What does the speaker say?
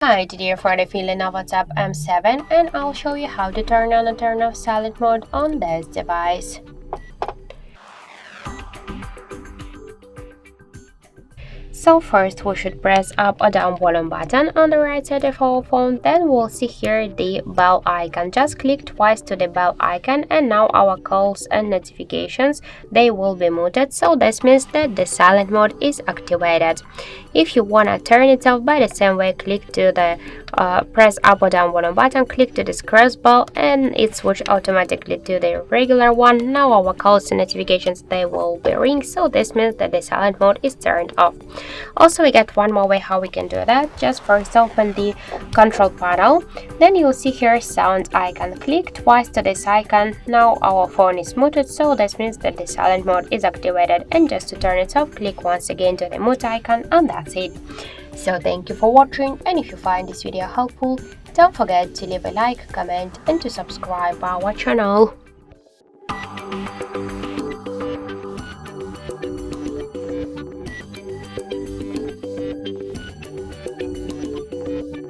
Hi, today for the Lenovo Tab M7 and I'll show you how to turn on and turn off silent mode on this device. So first we should press up or down volume button on the right side of our phone, then we'll see here the bell icon. Just click twice to the bell icon and now our calls and notifications, they will be muted, so this means that the silent mode is activated. If you wanna turn it off by the same way, click to the press up or down volume button, click to this cross bell and it switch automatically to the regular one. Now our calls and notifications, they will be ring, so this means that the silent mode is turned off. Also, we get one more way how we can do that. Just first open the control panel, then you'll see here sound icon. Click twice to this icon. Now our phone is muted, so this means that the silent mode is activated, and just to turn it off, click once again to the mute icon and that's it. So thank you for watching, and if you find this video helpful, don't forget to leave a like, comment and to subscribe our channel.